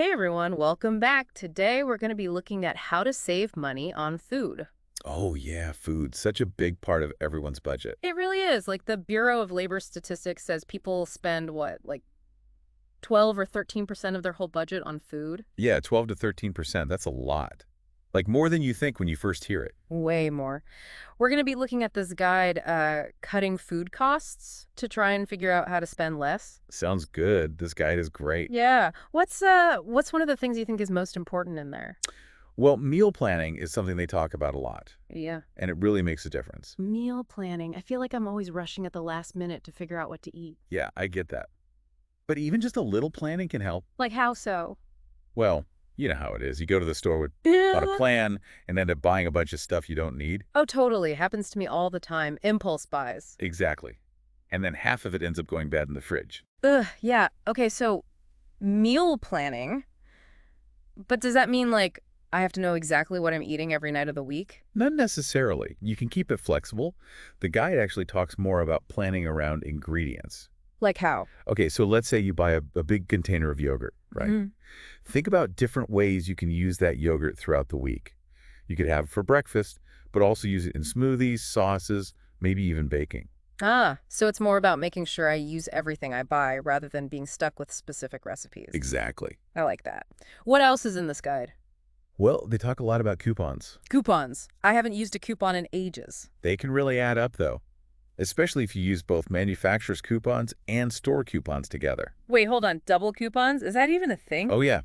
Hey everyone, welcome back. Today we're going to be looking at how to save money on food. Oh, yeah, food. Such a big part of everyone's budget. It really is. Like the Bureau of Labor Statistics says people spend what, like 12 or 13% of their whole budget on food? Yeah, 12 to 13%. That's a lot. Like more than you think when you first hear it. Way more. We're going to be looking at this guide, Cutting Food Costs, to try and figure out how to spend less. Sounds good. This guide is great. Yeah. What's one of the things you think is most important in there? Well, meal planning is something they talk about a lot, Yeah. and it really makes a difference. Meal planning. I feel like I'm always rushing at the last minute to figure out what to eat. Yeah, I get that. But even just a little planning can help. Like how so? Well, you know how it is. You go to the store without a Yeah. plan and end up buying a bunch of stuff you don't need. Oh, totally. Happens to me all the time. Impulse buys. Exactly. And then half of it ends up going bad in the fridge. Ugh, yeah. Okay, so meal planning. But does that mean, like, I have to know exactly what I'm eating every night of the week? Not necessarily. You can keep it flexible. The guide actually talks more about planning around ingredients. Like how? Okay, so let's say you buy a big container of yogurt, right? Mhm. Think about different ways you can use that yogurt throughout the week. You could have it for breakfast, but also use it in smoothies, sauces, maybe even baking. Ah, so it's more about making sure I use everything I buy rather than being stuck with specific recipes. Exactly. I like that. What else is in this guide? Well, they talk a lot about coupons. Coupons. I haven't used a coupon in ages. They can really add up, though, especially if you use both manufacturer's coupons and store coupons together. Wait, hold on. Double coupons? Is that even a thing? Oh, yeah.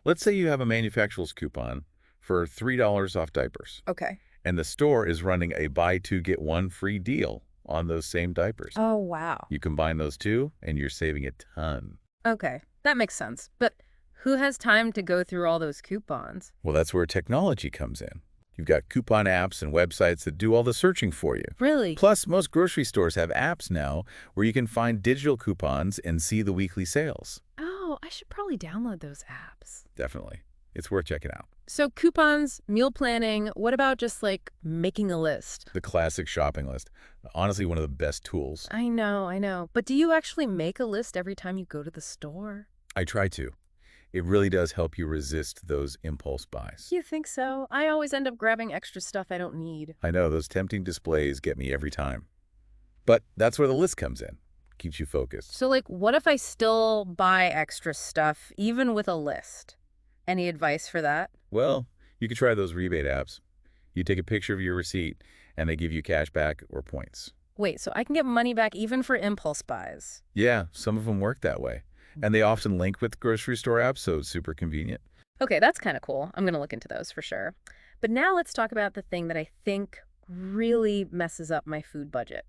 Let's say you have a manufacturer's coupon for $3 off diapers, Okay. and the store is running a buy two, get one free deal on those same diapers. Oh, wow. You combine those two, and you're saving a ton. Okay, that makes sense. But who has time to go through all those coupons? Well, that's where technology comes in. You've got coupon apps and websites that do all the searching for you. Really? Plus, most grocery stores have apps now where you can find digital coupons and see the weekly sales. Oh, I should probably download those apps. Definitely. It's worth checking out. So coupons, meal planning, what about just like making a list? The classic shopping list. Honestly, one of the best tools. I know, I know. But do you actually make a list every time you go to the store? I try to. It really does help you resist those impulse buys. You think so? I always end up grabbing extra stuff I don't need. I know, those tempting displays get me every time. But that's where the list comes in. Keeps you focused. So like, what if I still buy extra stuff even with a list? Any advice for that? Well, you could try those rebate apps. You take a picture of your receipt, and they give you cash back or points. Wait, so I can get money back even for impulse buys? Yeah, some of them work that way. And they often link with grocery store apps, so it's super convenient. Okay, that's kind of cool. I'm going to look into those for sure. But now let's talk about the thing that I think really messes up my food budget.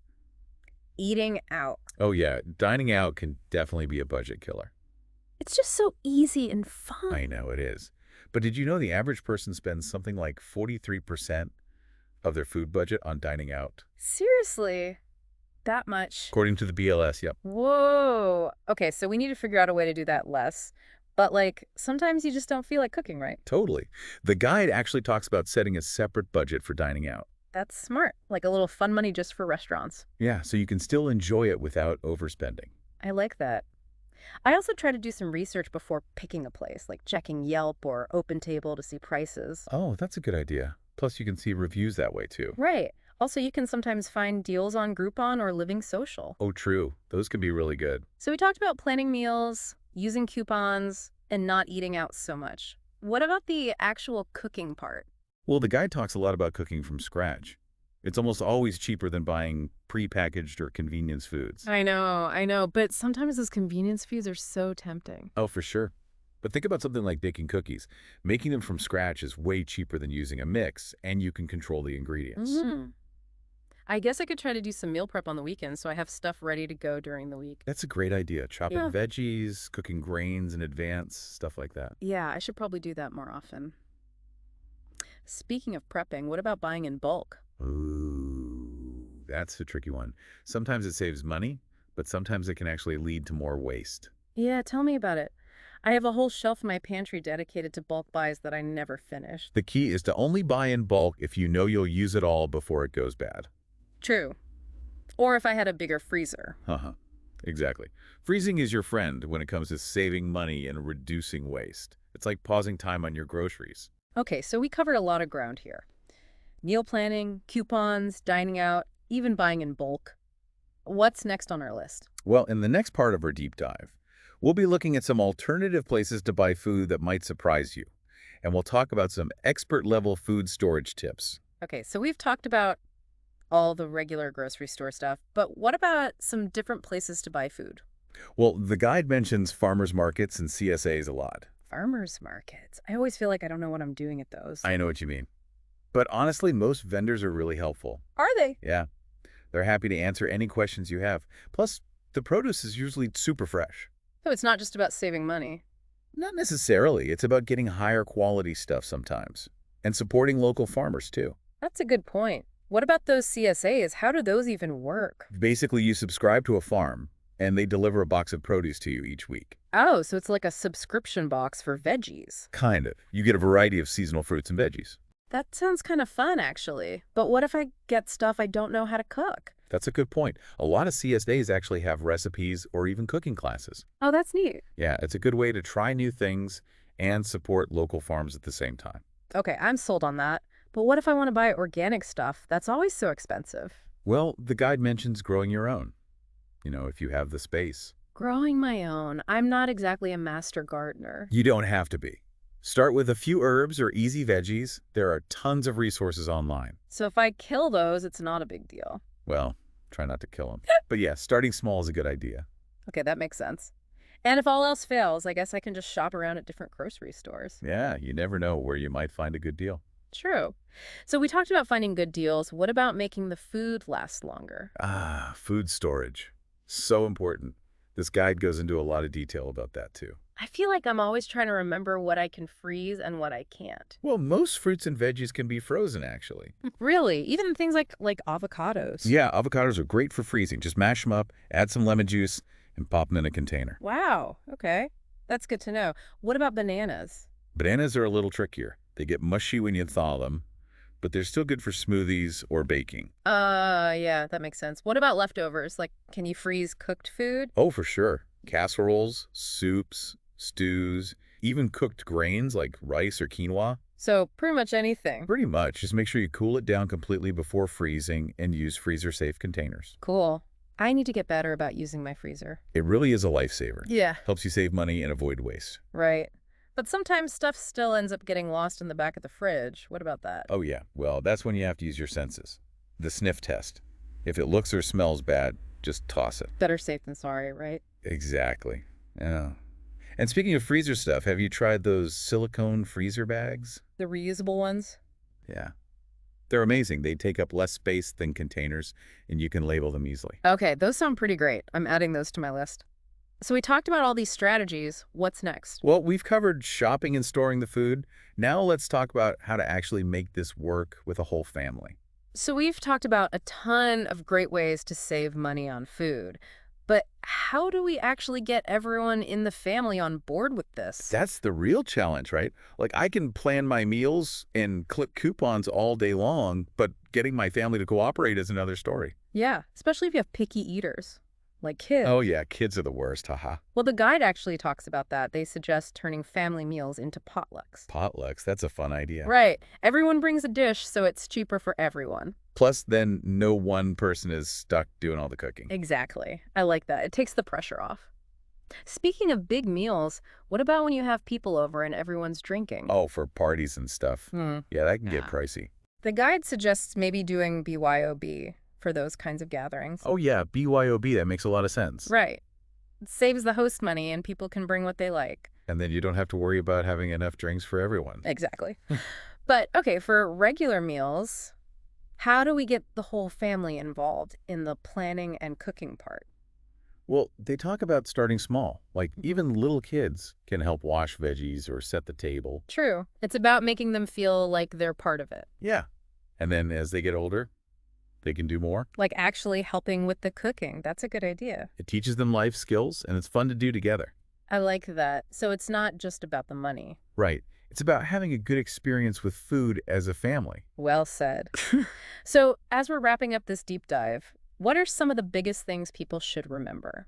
Eating out. Oh yeah, dining out can definitely be a budget killer. It's just so easy and fun. I know it is. But did you know the average person spends something like 43% of their food budget on dining out? Seriously? That much? According to the BLS, yep. Whoa. Okay, so we need to figure out a way to do that less. But like, sometimes you just don't feel like cooking right. Totally. The guide actually talks about setting a separate budget for dining out. That's smart. Like a little fun money just for restaurants. Yeah, so you can still enjoy it without overspending. I like that. I also try to do some research before picking a place, like checking Yelp or OpenTable to see prices. Oh, that's a good idea. Plus, you can see reviews that way, too. Right. Also, you can sometimes find deals on Groupon or Living Social. Oh, true. Those can be really good. So we talked about planning meals, using coupons, and not eating out so much. What about the actual cooking part? Well, the guide talks a lot about cooking from scratch. It's almost always cheaper than buying prepackaged or convenience foods. I know, but sometimes those convenience foods are so tempting. Oh, for sure. But think about something like baking cookies. Making them from scratch is way cheaper than using a mix, and you can control the ingredients. I guess I could try to do some meal prep on the weekend so I have stuff ready to go during the week. That's a great idea. Chopping Yeah. veggies, cooking grains in advance, stuff like that. Yeah, I should probably do that more often. Speaking of prepping, what about buying in bulk? Ooh, that's a tricky one. Sometimes it saves money, but sometimes it can actually lead to more waste. Yeah, tell me about it. I have a whole shelf in my pantry dedicated to bulk buys that I never finished. The key is to only buy in bulk if you know you'll use it all before it goes bad. True. Or if I had a bigger freezer. Uh-huh. Exactly. Freezing is your friend when it comes to saving money and reducing waste. It's like pausing time on your groceries. Okay, so we covered a lot of ground here. Meal planning, coupons, dining out, even buying in bulk. What's next on our list? Well, in the next part of our deep dive, we'll be looking at some alternative places to buy food that might surprise you. And we'll talk about some expert-level food storage tips. Okay, so we've talked about all the regular grocery store stuff, but what about some different places to buy food? Well, the guide mentions farmers markets and CSAs a lot. Farmers markets. I always feel like I don't know what I'm doing at those. I know what you mean. But honestly, most vendors are really helpful. Are they? Yeah, they're happy to answer any questions you have. Plus, the produce is usually super fresh. So it's not just about saving money. Not necessarily. It's about getting higher quality stuff sometimes. And supporting local farmers, too. That's a good point. What about those CSAs? How do those even work? Basically, you subscribe to a farm, and they deliver a box of produce to you each week. Oh, so it's like a subscription box for veggies. Kind of. You get a variety of seasonal fruits and veggies. That sounds kind of fun, actually. But what if I get stuff I don't know how to cook? That's a good point. A lot of CSAs actually have recipes or even cooking classes. Oh, that's neat. Yeah, it's a good way to try new things and support local farms at the same time. Okay, I'm sold on that. But what if I want to buy organic stuff? That's always so expensive. Well, the guide mentions growing your own, if you have the space. Growing my own. I'm not exactly a master gardener. You don't have to be. Start with a few herbs or easy veggies. There are tons of resources online. So if I kill those, it's not a big deal. Well, try not to kill them. But yeah, starting small is a good idea. Okay, that makes sense. And if all else fails, I guess I can just shop around at different grocery stores. Yeah, you never know where you might find a good deal. True. So we talked about finding good deals. What about making the food last longer? Ah, food storage. So important. This guide goes into a lot of detail about that too. I feel like I'm always trying to remember what I can freeze and what I can't. Well, most fruits and veggies can be frozen, actually. Really? Even things like avocados. Yeah, avocados are great for freezing. Just mash them up, add some lemon juice, and pop them in a container. Wow. Okay. That's good to know. What about bananas? Bananas are a little trickier. They get mushy when you thaw them, but they're still good for smoothies or baking. Yeah, that makes sense. What about leftovers? Like, can you freeze cooked food? Oh, for sure. Casseroles, soups, stews, even cooked grains like rice or quinoa. So pretty much anything. Pretty much. Just make sure you cool it down completely before freezing and use freezer-safe containers. Cool. I need to get better about using my freezer. It really is a lifesaver. Yeah. Helps you save money and avoid waste. Right. But sometimes stuff still ends up getting lost in the back of the fridge. What about that? Oh yeah, well, that's when you have to use your senses. The sniff test. If it looks or smells bad, just toss it. Better safe than sorry, right? Exactly. Yeah. And speaking of freezer stuff, have you tried those silicone freezer bags? The reusable ones? Yeah. They're amazing. They take up less space than containers, and you can label them easily. Okay, those sound pretty great. I'm adding those to my list. So we talked about all these strategies. What's next? Well, we've covered shopping and storing the food. Now let's talk about how to actually make this work with a whole family. So we've talked about a ton of great ways to save money on food. But how do we actually get everyone in the family on board with this? That's the real challenge, right? Like, I can plan my meals and clip coupons all day long, but getting my family to cooperate is another story. Yeah, especially if you have picky eaters, like kids. Oh yeah, kids are the worst, haha. Well, the guide actually talks about that. They suggest turning family meals into potlucks. Potlucks, that's a fun idea. Right. Everyone brings a dish, so it's cheaper for everyone. Plus, then no one person is stuck doing all the cooking. Exactly. I like that. It takes the pressure off. Speaking of big meals, what about when you have people over and everyone's drinking? Oh, for parties and stuff. Yeah, that can get Yeah. pricey. The guide suggests maybe doing BYOB for those kinds of gatherings. Oh yeah, BYOB, that makes a lot of sense. Right. It saves the host money and people can bring what they like. And then you don't have to worry about having enough drinks for everyone. Exactly. But, okay, for regular meals, how do we get the whole family involved in the planning and cooking part? Well, they talk about starting small. Like, even little kids can help wash veggies or set the table. True. It's about making them feel like they're part of it. Yeah. And then as they get older, they can do more. Like actually helping with the cooking. That's a good idea. It teaches them life skills, and it's fun to do together. I like that. So it's not just about the money. Right. It's about having a good experience with food as a family. Well said. So as we're wrapping up this deep dive, what are some of the biggest things people should remember?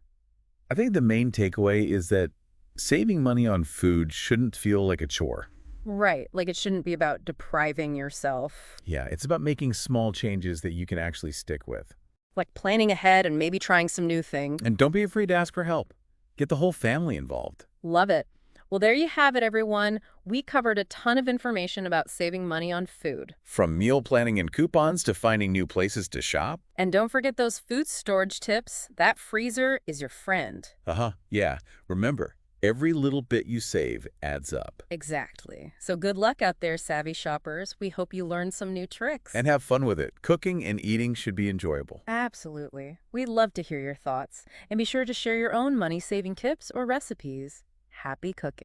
I think the main takeaway is that saving money on food shouldn't feel like a chore. Right, like it shouldn't be about depriving yourself. Yeah, it's about making small changes that you can actually stick with. Like planning ahead and maybe trying some new things. And don't be afraid to ask for help. Get the whole family involved. Love it. Well, there you have it, everyone. We covered a ton of information about saving money on food. From meal planning and coupons to finding new places to shop. And don't forget those food storage tips. That freezer is your friend. Yeah. Remember, every little bit you save adds up. Exactly. So good luck out there, savvy shoppers. We hope you learned some new tricks. And have fun with it. Cooking and eating should be enjoyable. Absolutely. We'd love to hear your thoughts. And be sure to share your own money-saving tips or recipes. Happy cooking.